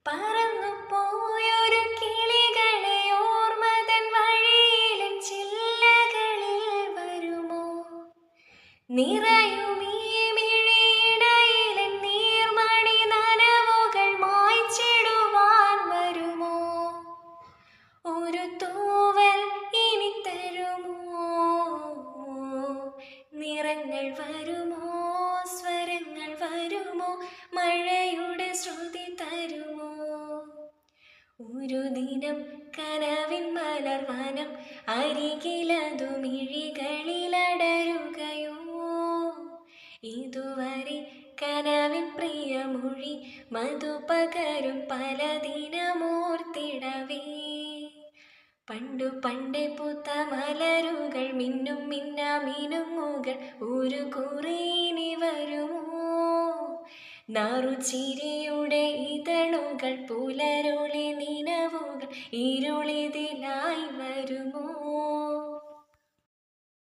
പറന്നു പോയൊരു കിളികളെ ഓർമ്മതൻ വഴിയിലും ചില്ലകളിൽ വരുമോ? നിറയുമീ മിഴിയിടയിലെ നീർമണി നനവുകൾ മായ്ച്ചിടുവാൻ വരുമോ? ഒരു തൂവൽ ഇനി തരുമോ? നിറങ്ങൾ വരുമോ? സ്വരങ്ങൾ വരുമോ? മഴയുടെ ശ്രുതി തരുമോ? ഒരു ദിനം കനവിൻ മലർവനം അരികിലതു മിഴികളിലടരുകയോ? ഇതുവരെ കനവിൻ പ്രിയമൊഴി മധുപകരും പല ദിനമോർത്തിടവേ. പണ്ടു പണ്ടേ പൂത്ത മലരുകൾ മിന്നും മിന്നാമിനുങ്ങുകൾ ഒരു കുറേനി വരുമോ? നാറുചിരിയുടെ ഇതളുകൾ പുലരൊളി നിലവുകൾ ഇരുളിതിലായി വരുമോ?